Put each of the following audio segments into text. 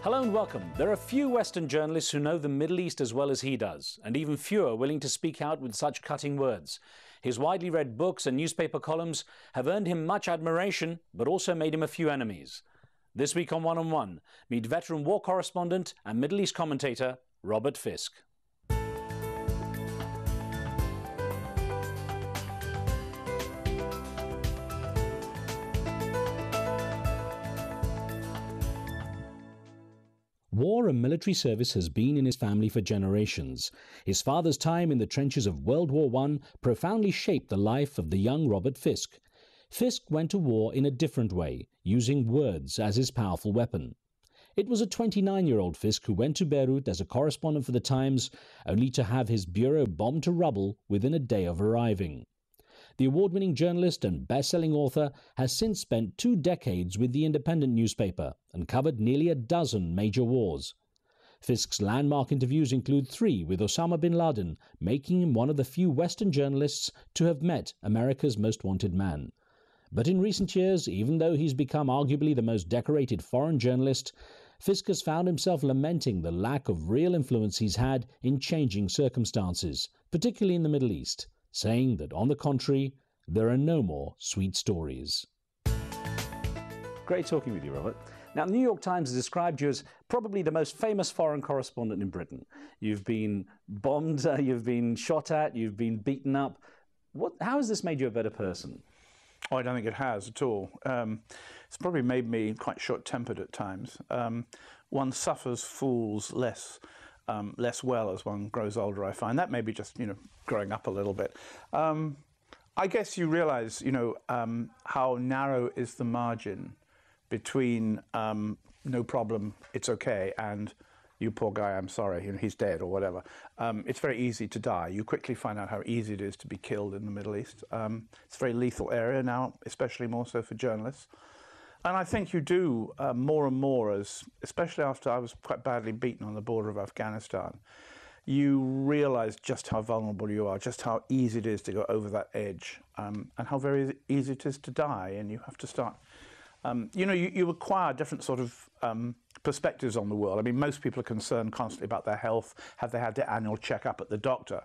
Hello and welcome. There are few Western journalists who know the Middle East as well as he does, and even fewer willing to speak out with such cutting words. His widely read books and newspaper columns have earned him much admiration, but also made him a few enemies. This week on One on One, meet veteran war correspondent and Middle East commentator Robert Fisk. War and military service has been in his family for generations. His father's time in the trenches of World War I profoundly shaped the life of the young Robert Fisk. Fisk went to war in a different way, using words as his powerful weapon. It was a 29-year-old Fisk who went to Beirut as a correspondent for the Times, only to have his bureau bombed to rubble within a day of arriving. The award-winning journalist and best-selling author has since spent 2 decades with the independent newspaper and covered nearly a dozen major wars. Fisk's landmark interviews include 3 with Osama bin Laden, making him one of the few Western journalists to have met America's most wanted man. But in recent years, even though he's become arguably the most decorated foreign journalist, Fisk has found himself lamenting the lack of real influence he's had in changing circumstances, particularly in the Middle East, saying that, on the contrary, there are no more sweet stories. Great talking with you, Robert. Now, the New York Times has described you as probably the most famous foreign correspondent in Britain. You've been bombed, you've been shot at, you've been beaten up. How has this made you a better person? Oh, I don't think it has at all. It's probably made me quite short-tempered at times. One suffers fools less well as one grows older, I find. That may be just, growing up a little bit. I guess you realize, how narrow is the margin between no problem, it's okay, and you poor guy, I'm sorry, he's dead or whatever. It's very easy to die. You quickly find out how easy it is to be killed in the Middle East. It's a very lethal area now, especially more so for journalists. And I think you do more and more, especially after I was quite badly beaten on the border of Afghanistan, you realize just how vulnerable you are, just how easy it is to go over that edge, and how very easy it is to die. And you have to start, you acquire different sort of perspectives on the world. I mean, most people are concerned constantly about their health. Have they had their annual checkup at the doctor?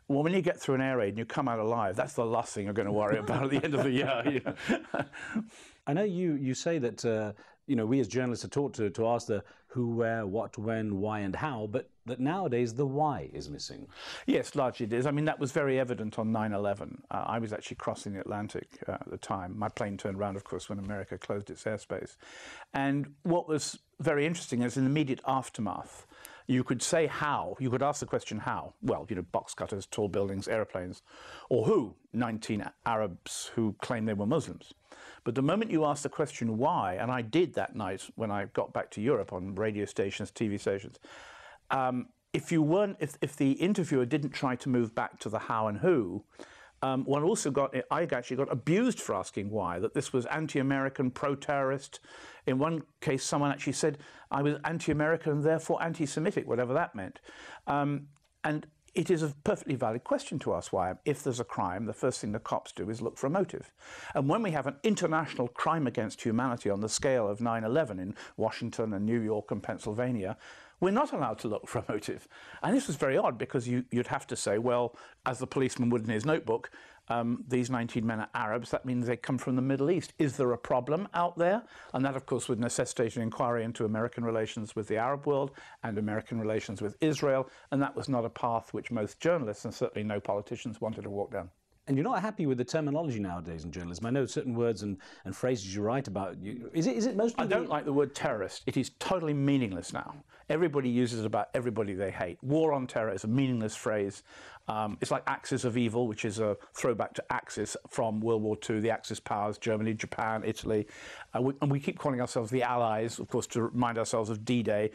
Well, when you get through an air raid and you come out alive, that's the last thing you're going to worry about at the end of the year. I know you say that we as journalists are taught to ask the who, where, what, when, why, and how, but that nowadays the why is missing. Yes, largely it is. I mean, that was very evident on 9/11. I was actually crossing the Atlantic at the time. My plane turned around, of course, when America closed its airspace. And what was very interesting is in the immediate aftermath, you could say how. You could ask the question how. Well, box cutters, tall buildings, airplanes. Or who? 19 Arabs who claimed they were Muslims. But the moment you ask the question why, and I did that night when I got back to Europe on radio stations, TV stations, if the interviewer didn't try to move back to the how and who, I actually got abused for asking why, that this was anti-American, pro-terrorist. In one case, someone actually said I was anti-American and therefore anti-Semitic, whatever that meant. And it is a perfectly valid question to ask why. If there's a crime, the first thing the cops do is look for a motive. And when we have an international crime against humanity on the scale of 9/11 in Washington and New York and Pennsylvania, we're not allowed to look for a motive. And this was very odd because you'd have to say, well, as the policeman would in his notebook, these 19 men are Arabs. That means they come from the Middle East. Is there a problem out there? And that, of course, would necessitate an inquiry into American relations with the Arab world and American relations with Israel. And that was not a path which most journalists and certainly no politicians wanted to walk down. And you're not happy with the terminology nowadays in journalism. I know certain words and phrases you write about. Is it mostly? I don't like the word terrorist. It is totally meaningless now. Everybody uses it about everybody they hate. War on terror is a meaningless phrase. It's like Axis of Evil, which is a throwback to Axis from World War II, the Axis powers, Germany, Japan, Italy. And we keep calling ourselves the Allies, of course, to remind ourselves of D-Day.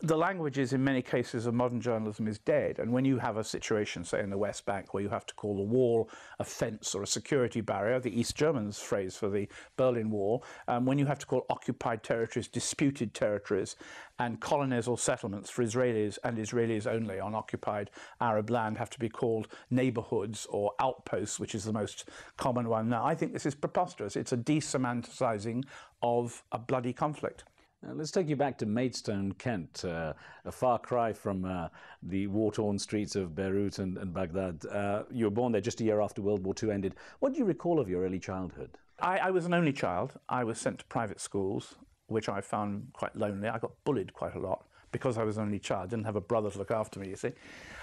The languages, in many cases, of modern journalism is dead. And when you have a situation, say, in the West Bank, where you have to call a wall a fence or a security barrier, the East Germans' phrase for the Berlin Wall, when you have to call occupied territories disputed territories, and colonies or settlements for Israelis and Israelis only on occupied Arab land have to be called neighborhoods or outposts, which is the most common one now, I think this is preposterous. It's a desemanticizing of a bloody conflict. Let's take you back to Maidstone, Kent, a far cry from the war-torn streets of Beirut and Baghdad. You were born there just a year after World War II ended. What do you recall of your early childhood? I was an only child. I was sent to private schools, which I found quite lonely. I got bullied quite a lot because I was an only child. I didn't have a brother to look after me, you see.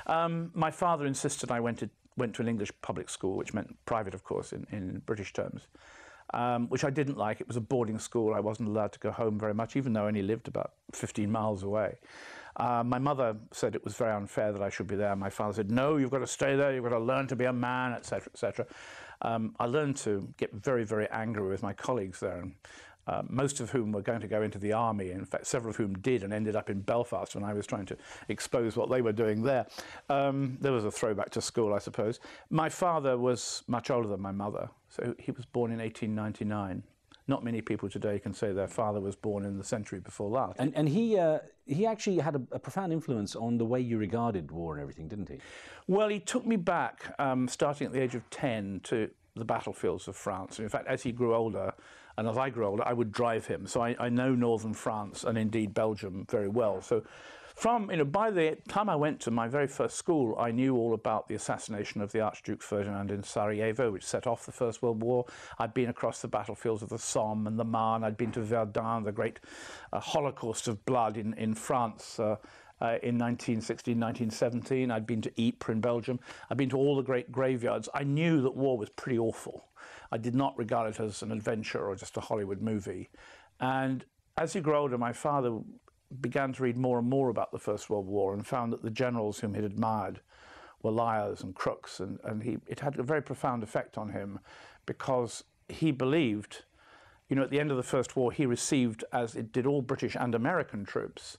My father insisted I went to an English public school, which meant private, of course, in British terms. Which I didn't like. It was a boarding school. I wasn't allowed to go home very much, even though I only lived about 15 miles away. My mother said it was very unfair that I should be there. My father said, no, you've got to stay there, you've got to learn to be a man, etc., etc. I learned to get very, very angry with my colleagues there, and most of whom were going to go into the army. In fact, several of whom did and ended up in Belfast when I was trying to expose what they were doing there. There was a throwback to school, I suppose. My father was much older than my mother, so he was born in 1899. Not many people today can say their father was born in the century before last. And he actually had a profound influence on the way you regarded war and everything, didn't he? Well, he took me back, starting at the age of 10, to the battlefields of France. And in fact, as he grew older, and as I grew older, I would drive him. So I know northern France and indeed Belgium very well. So by the time I went to my very first school, I knew all about the assassination of the Archduke Ferdinand in Sarajevo, which set off the First World War. I'd been across the battlefields of the Somme and the Marne. I'd been to Verdun, the great holocaust of blood in France in 1916, 1917. I'd been to Ypres in Belgium. I'd been to all the great graveyards. I knew that war was pretty awful. I did not regard it as an adventure or just a Hollywood movie. And as he grew older, my father began to read more and more about the First World War and found that the generals whom he'd admired were liars and crooks. And it had a very profound effect on him because he believed, at the end of the First War, he received, as it did all British and American troops,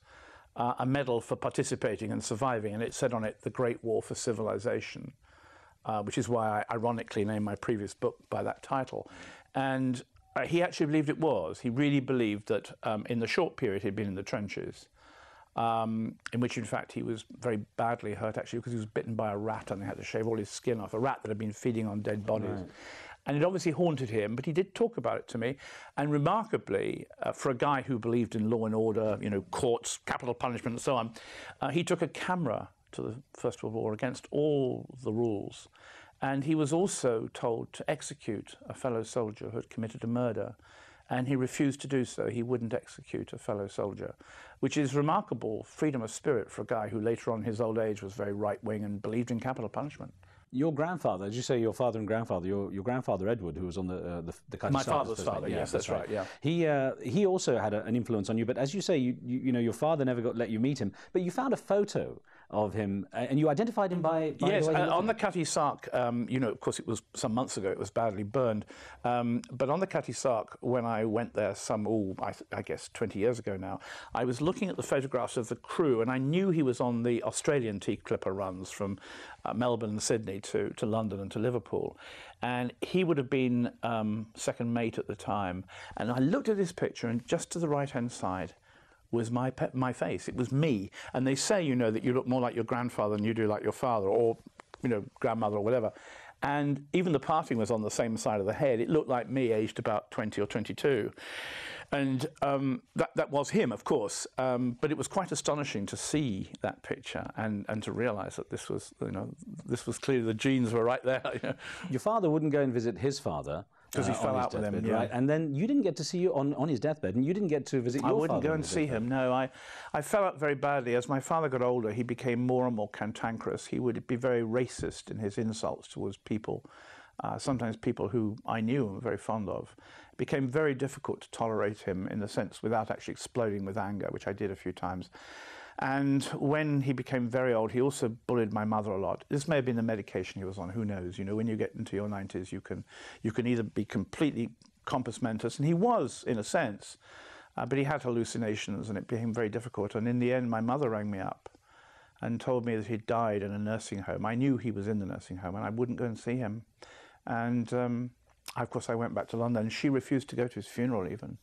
a medal for participating and surviving, and it said on it, the Great War for Civilization, which is why I ironically named my previous book by that title. And he actually believed it was. He really believed that in the short period he'd been in the trenches, in which in fact he was very badly hurt actually because he was bitten by a rat and they had to shave all his skin off, a rat that had been feeding on dead bodies. Right. And it obviously haunted him, but he did talk about it to me. And remarkably, for a guy who believed in law and order, courts, capital punishment and so on, he took a camera to the First World War against all the rules. And he was also told to execute a fellow soldier who had committed a murder. And he refused to do so. He wouldn't execute a fellow soldier, which is remarkable freedom of spirit for a guy who later on in his old age was very right-wing and believed in capital punishment. Your grandfather, as you say, your father and grandfather, your grandfather Edward, who was on the My father's father, yes, that's right. Yeah. He also had an influence on you, but as you say, your father never let you meet him, but you found a photo of him, and you identified him by yes, the way on the Cutty Sark, of course it was some months ago, it was badly burned, but on the Cutty Sark, when I went there I guess 20 years ago now, I was looking at the photographs of the crew, and I knew he was on the Australian tea clipper runs from Melbourne and Sydney to London and to Liverpool, and he would have been second mate at the time, and I looked at this picture, and just to the right-hand side was my face. It was me. And they say, that you look more like your grandfather than you do like your father or, grandmother or whatever. And even the parting was on the same side of the head. It looked like me, aged about 20 or 22. And that was him, of course. But it was quite astonishing to see that picture and to realise that this was, this was clearly the genes were right there. Your father wouldn't go and visit his father. Because he fell out with him, yeah. Right? And then you didn't get to see you on his deathbed, and you didn't get to visit your father. I wouldn't go and see him, no. I fell out very badly. As my father got older, he became more and more cantankerous. He would be very racist in his insults towards people, sometimes people who I knew and were very fond of. It became very difficult to tolerate him in the sense without actually exploding with anger, which I did a few times. And when he became very old, he also bullied my mother a lot. This may have been the medication he was on, who knows? When you get into your 90s, you can either be completely compos mentis, and he was, in a sense, but he had hallucinations, and it became very difficult. And in the end, my mother rang me up and told me that he'd died in a nursing home. I knew he was in the nursing home, and I wouldn't go and see him. And, of course, I went back to London, and she refused to go to his funeral even.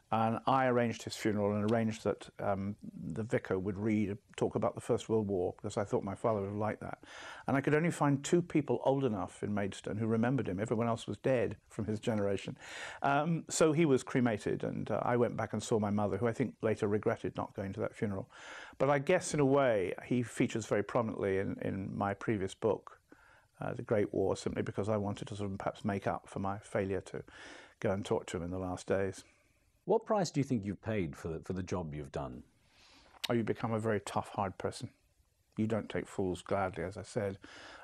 And I arranged his funeral and arranged that the vicar would talk about the First World War, because I thought my father would have liked that. And I could only find 2 people old enough in Maidstone who remembered him. Everyone else was dead from his generation. So he was cremated, and I went back and saw my mother, who I think later regretted not going to that funeral. But I guess, in a way, he features very prominently in my previous book, The Great War, simply because I wanted to sort of perhaps make up for my failure to go and talk to him in the last days. What price do you think you've paid for the job you've done? Oh, you become a very tough, hard person. You don't take fools gladly, as I said.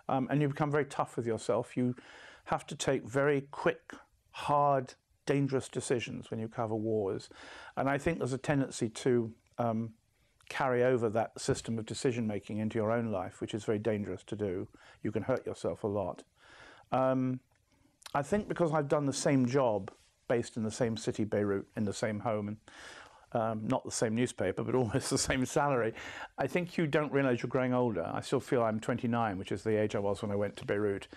And you become very tough with yourself. You have to take very quick, hard, dangerous decisions when you cover wars. And I think there's a tendency to carry over that system of decision-making into your own life, which is very dangerous to do. You can hurt yourself a lot. I think because I've done the same job, based in the same city, Beirut, in the same home, and not the same newspaper, but almost the same salary, I think you don't realize you're growing older. I still feel I'm 29, which is the age I was when I went to Beirut.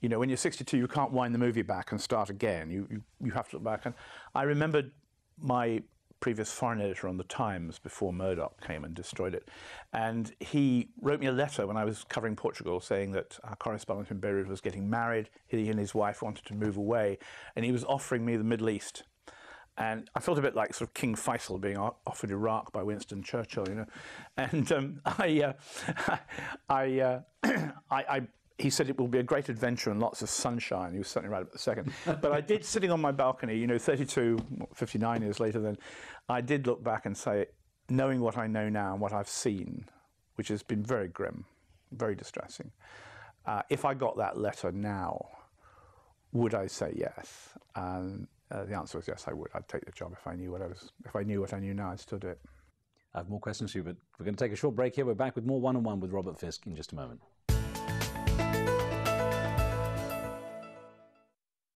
You know, when you're 62, you can't wind the movie back and start again. You have to look back. And I remembered my previous foreign editor on the Times before Murdoch came and destroyed it. And he wrote me a letter when I was covering Portugal saying that our correspondent in Beirut was getting married. He and his wife wanted to move away, and he was offering me the Middle East. And I felt a bit like sort of King Faisal being offered Iraq by Winston Churchill, you know. And he said it will be a great adventure and lots of sunshine. He was certainly right about the second. But I did, sitting on my balcony, you know, 59 years later then, I did look back and say, knowing what I know now and what I've seen, which has been very grim, very distressing, if I got that letter now, would I say yes? And the answer was yes, I would. I'd take the job if I knew what I knew now. I'd still do it. I have more questions for you, but we're going to take a short break here. We're back with more One-on-One with Robert Fisk in just a moment.